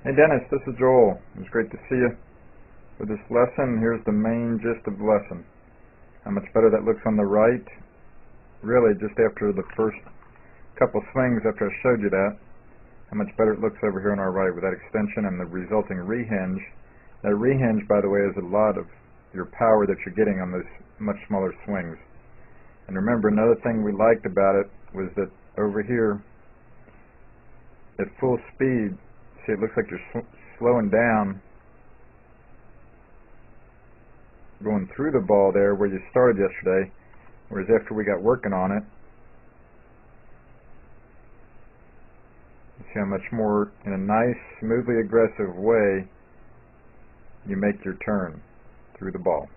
Hey Dennis, this is Joel. It was great to see you for this lesson. Here's the main gist of the lesson. How much better that looks on the right. Really, just after the first couple swings after I showed you that, how much better it looks over here on our right with that extension and the resulting rehinge. That rehinge, by the way, is a lot of your power that you're getting on those much smaller swings. And remember, another thing we liked about it was that over here, at full speed, see, it looks like you're slowing down, going through the ball there where you started yesterday, whereas after we got working on it, you see how much more, in a nice, smoothly aggressive way, you make your turn through the ball.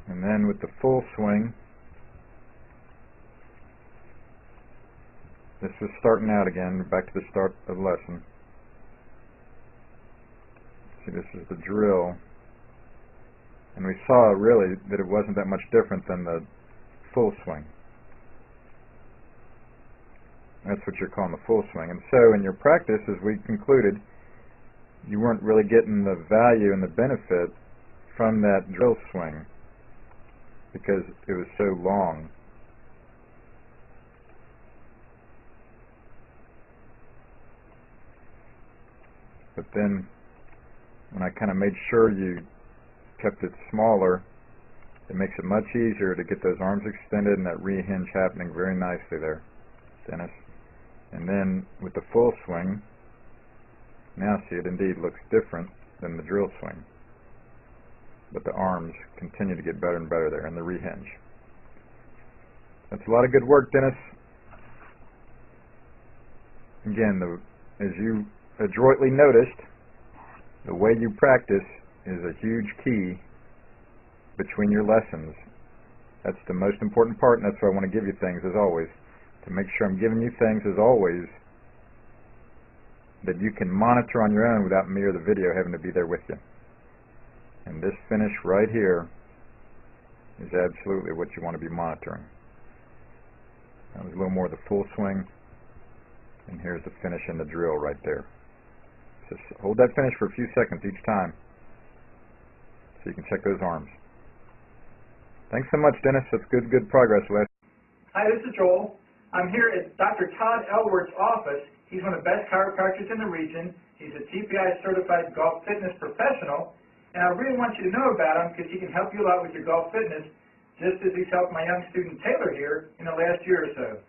And then with the full swing, this was starting out again, back to the start of the lesson. See, this is the drill. And we saw really that it wasn't that much different than the full swing. That's what you're calling the full swing. And so in your practice, as we concluded, you weren't really getting the value and the benefit from that drill swing because it was so long. But then when I kind of made sure you kept it smaller, it makes it much easier to get those arms extended and that rehinge happening very nicely there, Dennis. And then with the full swing, now see, it indeed looks different than the drill swing. But the arms continue to get better and better there in the rehinge. That's a lot of good work, Dennis. Again, as you adroitly noticed, the way you practice is a huge key between your lessons. That's the most important part, and that's why I want to give you things, as always, to make sure I'm giving you things, as always, that you can monitor on your own without me or the video having to be there with you. And this finish right here is absolutely what you want to be monitoring. That was a little more of the full swing, and here's the finish in the drill right there. Just hold that finish for a few seconds each time so you can check those arms. Thanks so much, Dennis. That's good progress. Hi, this is Joel. I'm here at Dr. Todd Elworth's office. He's one of the best chiropractors in the region. He's a TPI certified golf fitness professional, and I really want you to know about him because he can help you a lot with your golf fitness, just as he's helped my young student Taylor here in the last year or so.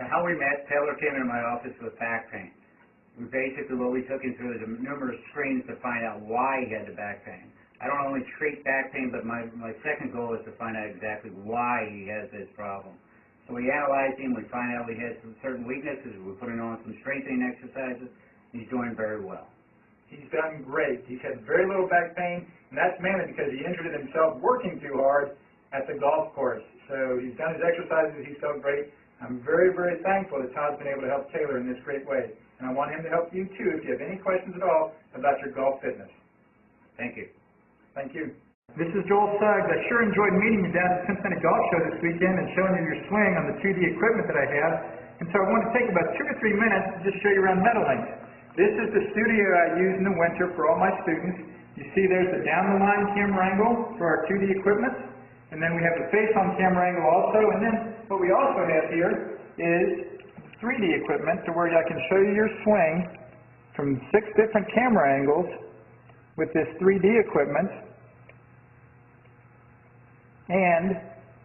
How we met, Taylor came into my office with back pain. What we took him through is numerous screens to find out why he had the back pain. I don't only treat back pain, but my second goal is to find out exactly why he has this problem. So we analyzed him, we find out he had some certain weaknesses, we're putting on some strengthening exercises, and he's doing very well. He's done great. He's had very little back pain, and that's mainly because he injured himself working too hard at the golf course. So he's done his exercises, he's felt great. I'm very, very thankful that Todd's been able to help Taylor in this great way. And I want him to help you too if you have any questions at all about your golf fitness. Thank you. Thank you. This is Joel Suggs. I sure enjoyed meeting you down at the Cincinnati Golf Show this weekend and showing you your swing on the 2D equipment that I have. And so I want to take about 2 or 3 minutes to just show you around Meadowlands. This is the studio I use in the winter for all my students. You see there's the down-the-line camera angle for our 2D equipment. And then we have the face-on camera angle also. And then what we also have here is 3D equipment to where I can show you your swing from 6 different camera angles with this 3D equipment, and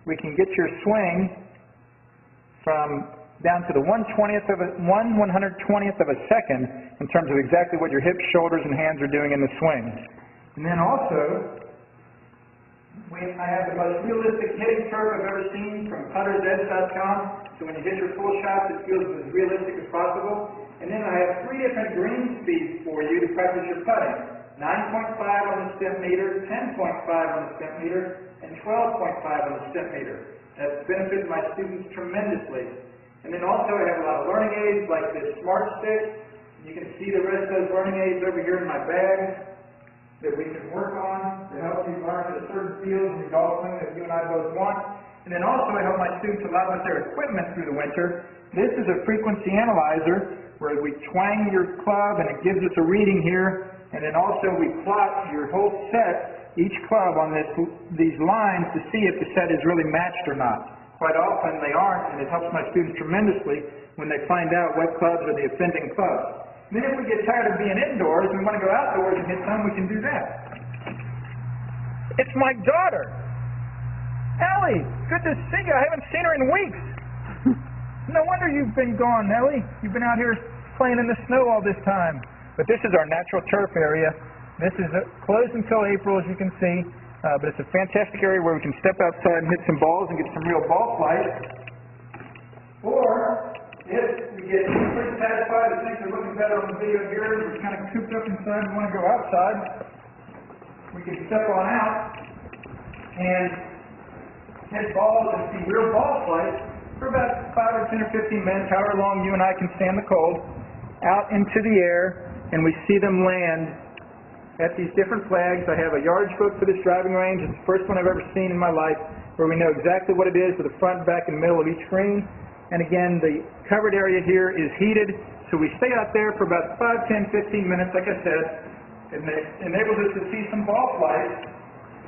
we can get your swing from down to the 1/120th of a second in terms of exactly what your hips, shoulders, and hands are doing in the swing. And then also, I have the most realistic hitting curve I've ever seen from puttersedge.com. So when you hit your full shot, it feels as realistic as possible. And then I have 3 different green speeds for you to practice your putting. 9.5 on the step meter, 10.5 on the step meter, and 12.5 on the step meter. That's benefited my students tremendously. And then also I have a lot of learning aids like this Smart Stick. You can see the rest of those learning aids over here in my bag that we can work on to help you learn at a certain field in your golf swing that you and I both want. And then also I help my students a lot with their equipment through the winter. This is a frequency analyzer where we twang your club and it gives us a reading here, and then also we plot your whole set, each club on these lines to see if the set is really matched or not. Quite often they aren't, and it helps my students tremendously when they find out what clubs are the offending clubs. Then if we get tired of being indoors and we want to go outdoors and hit some, we can do that. It's my daughter. Ellie, good to see you. I haven't seen her in weeks. No wonder you've been gone, Ellie. You've been out here playing in the snow all this time. But this is our natural turf area. This is closed until April, as you can see. But it's a fantastic area where we can step outside and hit some balls and get some real ball flight. Or, if we get pretty satisfied and things are looking better on the video here, we're kind of cooped up inside and want to go outside, we can step on out and hit balls and see real ball flight for about 5 or 10 or 15 minutes, however long you and I can stand the cold, out into the air, and we see them land at these different flags. I have a yardage book for this driving range. It's the first one I've ever seen in my life, where we know exactly what it is with the front, back, and middle of each green. And again, the covered area here is heated, so we stay out there for about 5, 10, 15 minutes, like I said, and it enables us to see some ball flight,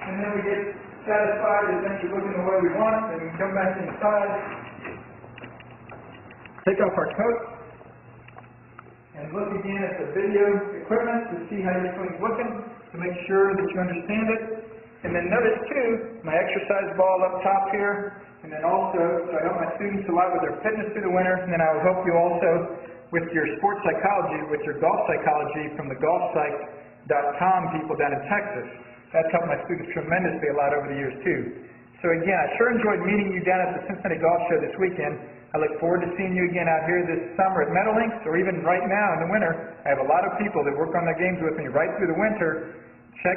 and then we get satisfied that things are looking the way we want, and we come back inside, take off our coat, and look again at the video equipment to see how your swing's looking, to make sure that you understand it. And then notice too, my exercise ball up top here, and then also, so I help my students a lot with their fitness through the winter, and then I will help you also with your sports psychology, with your golf psychology from the golfpsych.com people down in Texas. That's helped my students tremendously a lot over the years too. So again, I sure enjoyed meeting you down at the Cincinnati Golf Show this weekend. I look forward to seeing you again out here this summer at Meadowlinks, or even right now in the winter. I have a lot of people that work on their games with me right through the winter. Check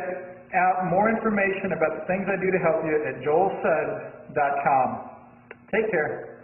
out more information about the things I do to help you at joelsuggs.com. Take care.